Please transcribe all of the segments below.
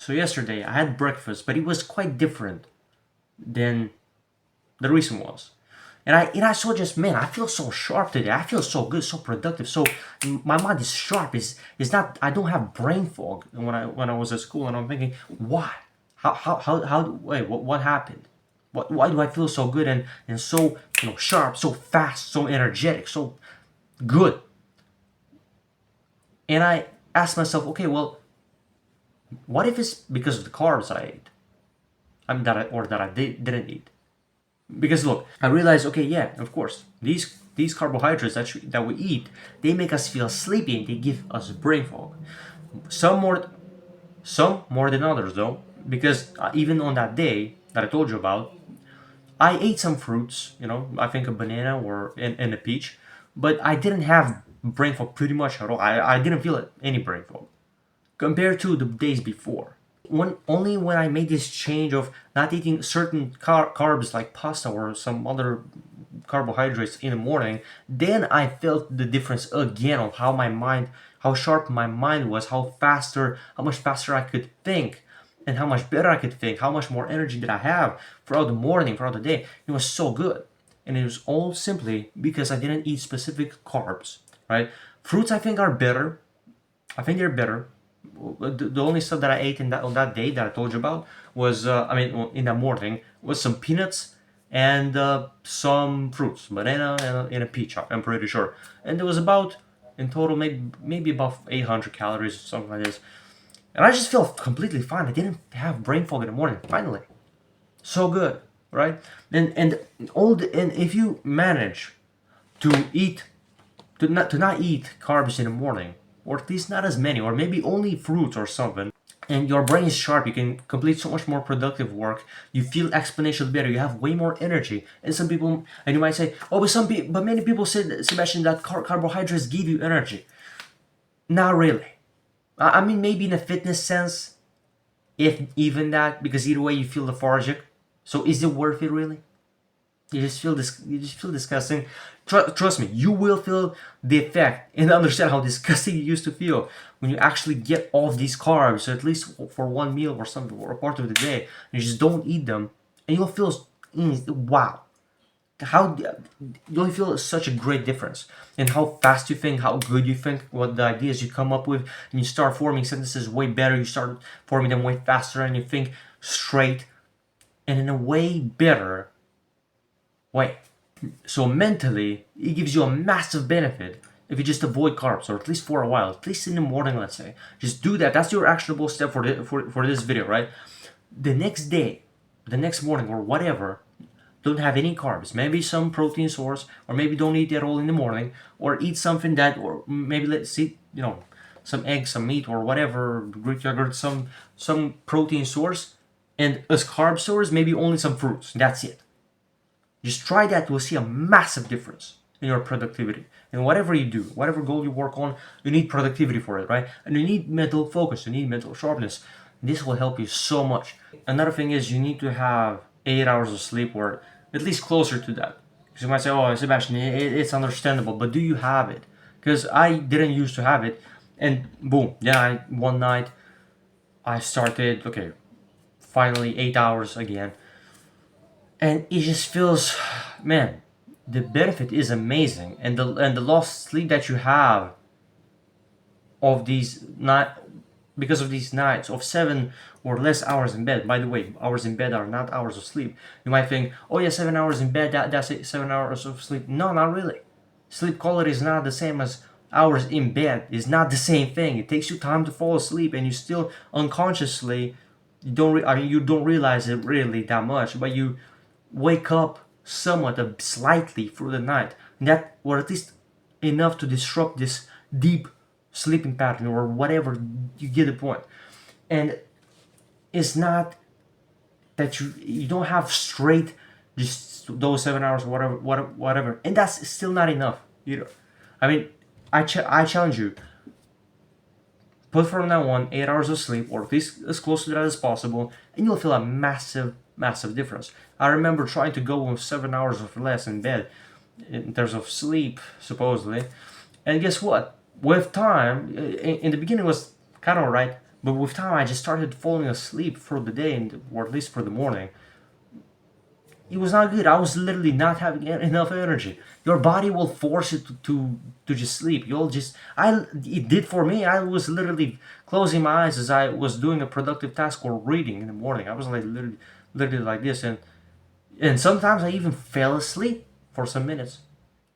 So yesterday I had breakfast, but it was quite different than the recent was. And I saw just, man, I feel so sharp today. I feel so good, so productive. So my mind is sharp. Is not, I don't have brain fog when I was at school, and I'm thinking, why? Wait, what happened? Why do I feel so good and so, sharp, so fast, so energetic, so good? And I asked myself, okay, well, what if it's because of the carbs I ate? I mean, didn't eat. Because look, I realized, okay, yeah, of course, these carbohydrates that we eat, they make us feel sleepy and they give us brain fog. Some more, some more than others though, because even on that day that I told you about, I ate some fruits, I think a banana and a peach, but I didn't have brain fog pretty much at all. I didn't feel any brain fog compared to the days before. Only when I made this change of not eating certain carbs like pasta or some other carbohydrates in the morning, then I felt the difference again of how sharp my mind was, how much faster I could think, and how much better I could think, how much more energy did I have throughout the morning, throughout the day. It was so good. And it was all simply because I didn't eat specific carbs, right? Fruits I think are better. I think they're better. The only stuff that I ate on that day that I told you about was in the morning was some peanuts and some fruits, banana and a peach. I'm pretty sure, and there was about in total maybe about 800 calories or something like this, and I just felt completely fine. I didn't have brain fog in the morning. Finally, so good, right? And if you manage to eat to not eat carbs in the morning, or at least not as many, or maybe only fruits or something, and your brain is sharp, you can complete so much more productive work. You feel exponentially better. You have way more energy. And some people, and you might say, oh, but many people said, Sebastian, that carbohydrates give you energy. Not really. I mean, maybe in a fitness sense, if even that, because either way you feel lethargic. So is it worth it really? You just feel disgusting. Trust me, you will feel the effect and understand how disgusting you used to feel when you actually get off these carbs, so at least for one meal or something, or a part of the day, and you just don't eat them, and you'll feel, wow, how you'll feel such a great difference in how fast you think, how good you think, what the ideas you come up with, and you start forming sentences way better. You start forming them way faster, and you think straight and in a way better way. So mentally, it gives you a massive benefit if you just avoid carbs, or at least for a while, at least in the morning, let's say. Just do that. That's your actionable step for this video, right? The next day, the next morning, or whatever, don't have any carbs. Maybe some protein source, or maybe don't eat at all in the morning, or eat something that, or maybe let's see, some eggs, some meat, or whatever, Greek yogurt, some protein source, and as carb source, maybe only some fruits. That's it. Just try that. You will see a massive difference in your productivity. And whatever you do, whatever goal you work on, you need productivity for it, right? And you need mental focus, you need mental sharpness. This will help you so much. Another thing is you need to have 8 hours of sleep, or at least closer to that. Because you might say, oh, Sebastian, it's understandable, but do you have it? Because I didn't used to have it. And boom, yeah, one night I started, okay, finally 8 hours again, and it just feels, man, the benefit is amazing, and the lost sleep that you have of these night, because of these nights of 7 or less hours in bed. By the way, hours in bed are not hours of sleep. You might think, oh yeah, 7 hours in bed, that's it, 7 hours of sleep. No, not really. Sleep quality is not the same as hours in bed. It's not the same thing. It takes you time to fall asleep, and you still unconsciously, you don't realize it really that much, but you wake up somewhat slightly through the night, and that, or at least enough to disrupt this deep sleeping pattern or whatever. You get the point. And it's not that you don't have straight just those 7 hours, whatever, and that's still not enough either. I mean, I challenge you, put from now on 8 hours of sleep, or at least as close to that as possible, and you'll feel a massive difference. I remember trying to go with 7 hours or less in bed in terms of sleep, supposedly, and guess what? With time, in the beginning it was kind of alright, But with time, I just started falling asleep for the day, or at least for the morning. It was not good. I was literally not having enough energy. Your body will force you to just sleep. It did for me. I was literally closing my eyes as I was doing a productive task or reading in the morning. I was like literally like this, and sometimes I even fell asleep for some minutes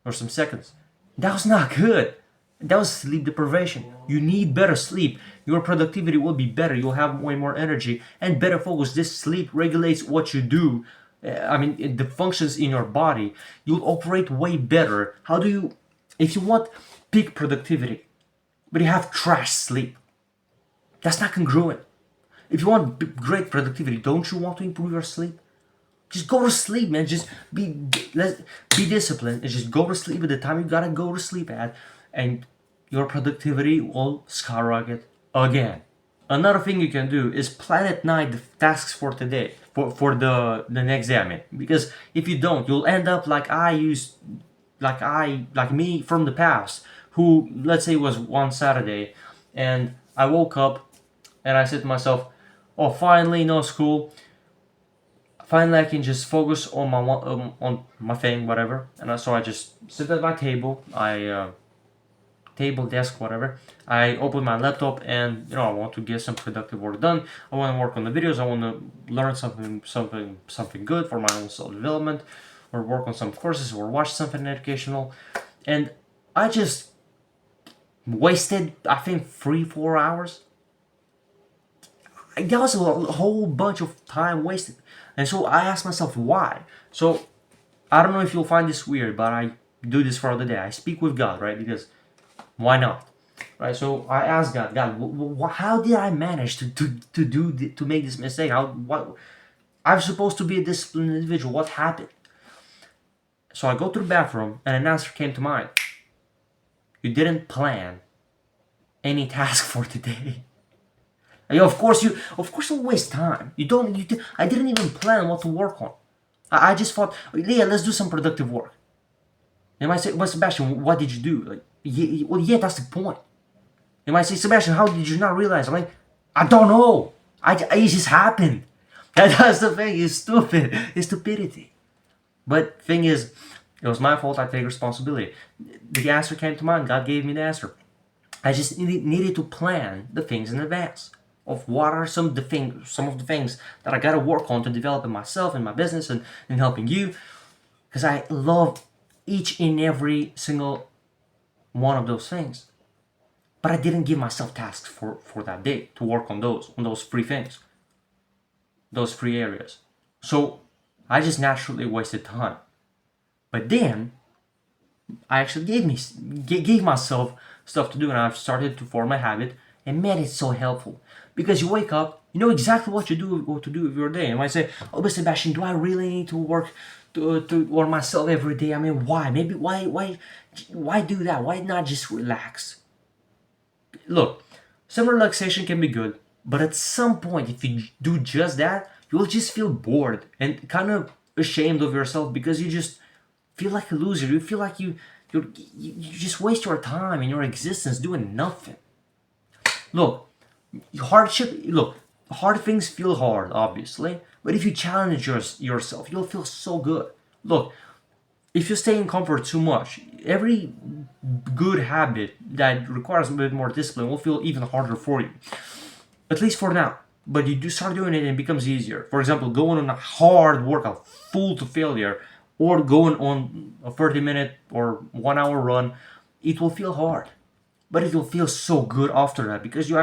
or some seconds. That was not good. That was sleep deprivation. You need better sleep. Your productivity will be better. You'll have way more energy and better focus. This sleep regulates what you do. The functions in your body. You'll operate way better. If you want peak productivity, but you have trash sleep, that's not congruent. If you want great productivity, don't you want to improve your sleep? Just go to sleep, man. Just be disciplined and just go to sleep at the time you gotta go to sleep at, and your productivity will skyrocket again. Another thing you can do is plan at night the tasks for today, for the next day. Because if you don't, you'll end up like me from the past, who, let's say, it was one Saturday, and I woke up and I said to myself, "Oh, finally, no school. Finally, I can just focus on my thing, whatever." So I just sit at my table. Table, desk, whatever. I open my laptop, and I want to get some productive work done. I want to work on the videos. I want to learn something good for my own self development, or work on some courses, or watch something educational. And I just wasted, I think, 3-4 hours. That was a whole bunch of time wasted. And so I asked myself why. So I don't know if you'll find this weird, but I do this for the day. I speak with God, right? Because why not, right? So I asked God, how did I manage to make this mistake? I'm supposed to be a disciplined individual. What happened? So I go to the bathroom, and an answer came to mind. You didn't plan any task for today. Of course you'll waste time. I didn't even plan what to work on. I just thought, "Leah, let's do some productive work." They might say, "Well, Sebastian, what did you do?" Like, yeah, that's the point. They might say, "Sebastian, how did you not realize?" I'm like, "I don't know. It just happened." That's the thing. It's stupid. It's stupidity. But thing is, it was my fault. I take responsibility. The answer came to mind. God gave me the answer. I just needed to plan the things in advance of what are some of the things that I gotta work on to develop in myself and my business and helping you, because I love each and every single one of those things. But I didn't give myself tasks for that day to work on those three things, those three areas. So I just naturally wasted time. But then I actually gave myself stuff to do, and I've started to form a habit. And man, it's so helpful, because you wake up, you know exactly what to do with your day. And I say, "Oh, but Sebastian, do I really need to work to myself every day? Why? Maybe why do that? Why not just relax?" Look, some relaxation can be good, but at some point, if you do just that, you'll just feel bored and kind of ashamed of yourself, because you just feel like a loser. You feel like you just waste your time and your existence doing nothing. Look, hard things feel hard, obviously, but if you challenge yourself, you'll feel so good. Look, if you stay in comfort too much, every good habit that requires a bit more discipline will feel even harder for you, at least for now. But you do start doing it, and it becomes easier. For example, going on a hard workout, full to failure, or going on a 30-minute or 1 hour run, it will feel hard. But it will feel so good after that, because the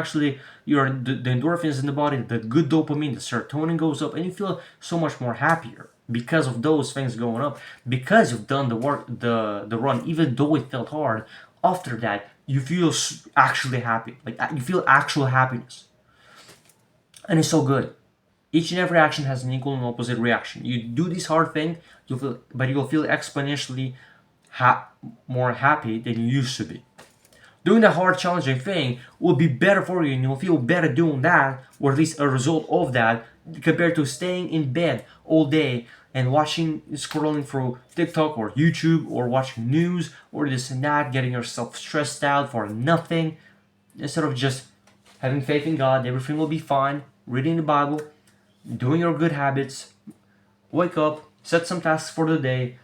endorphins in the body, the good dopamine, the serotonin goes up, and you feel so much more happier because of those things going up. Because you've done the work, the run, even though it felt hard. After that, you feel actually happy, like you feel actual happiness, and it's so good. Each and every action has an equal and opposite reaction. You do this hard thing, you'll feel exponentially more happy than you used to be. Doing the hard, challenging thing will be better for you, and you'll feel better doing that, or at least a result of that, compared to staying in bed all day and scrolling through TikTok or YouTube, or watching news or this and that, getting yourself stressed out for nothing, instead of just having faith in God, everything will be fine, reading the Bible, doing your good habits, wake up, set some tasks for the day,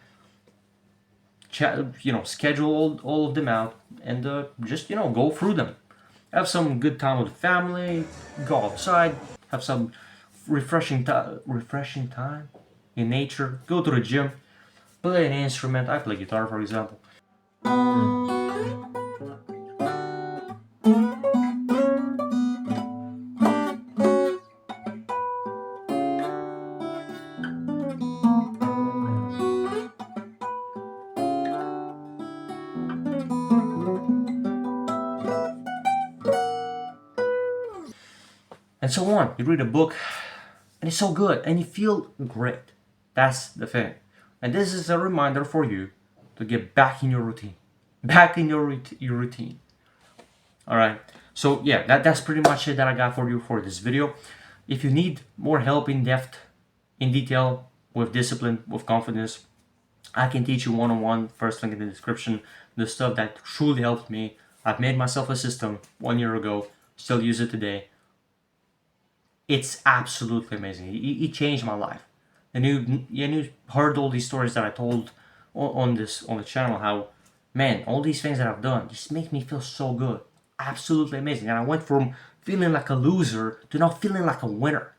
schedule all of them out, and just, go through them. Have some good time with the family, go outside, have some refreshing time in nature, go to the gym, play an instrument. I play guitar, for example. And so on. You read a book, and it's so good, and you feel great. That's the thing. And this is a reminder for you to get back in your routine. Back in your routine. Alright. So yeah, that's pretty much it that I got for you for this video. If you need more help in depth, in detail, with discipline, with confidence, I can teach you one-on-one. First link in the description. The stuff that truly helped me. I've made myself a system 1 year ago. Still use it today. It's absolutely amazing. It changed my life. And you heard all these stories that I told on the channel. How, man, all these things that I've done just make me feel so good. Absolutely amazing. And I went from feeling like a loser to now feeling like a winner.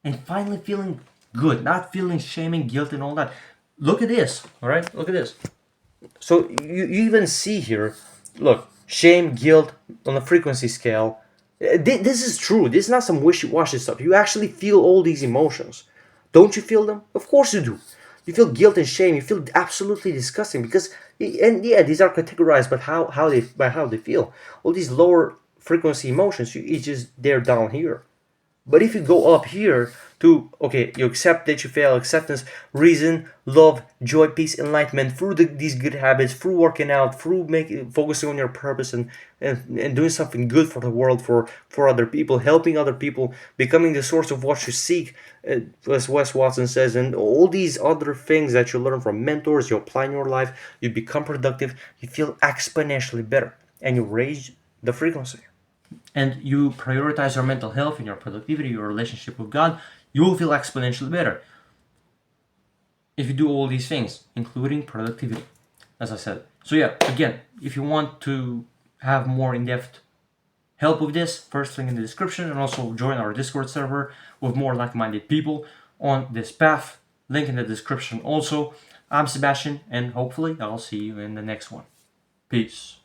And finally feeling good. Not feeling shame and guilt and all that. Look at this. Alright? Look at this. So you even see here, look, shame, guilt on the frequency scale. This is true. This is not some wishy-washy stuff. You actually feel all these emotions. Don't you feel them? Of course you do. You feel guilt and shame. You feel absolutely disgusting because, and yeah, these are categorized, but how they feel. All these lower frequency emotions, it's just they're down here. But if you go up here to, okay, you accept that you fail, acceptance, reason, love, joy, peace, enlightenment, through these good habits, through working out, through focusing on your purpose and doing something good for the world, for other people, helping other people, becoming the source of what you seek, as Wes Watson says, and all these other things that you learn from mentors, you apply in your life, you become productive, you feel exponentially better, and you raise the frequency. And you prioritize your mental health and your productivity, your relationship with God, you will feel exponentially better. If you do all these things, including productivity, as I said. So yeah, again, if you want to have more in-depth help with this, first link in the description, and also join our Discord server with more like-minded people on this path. Link in the description also. I'm Sebastian, and hopefully I'll see you in the next one. Peace.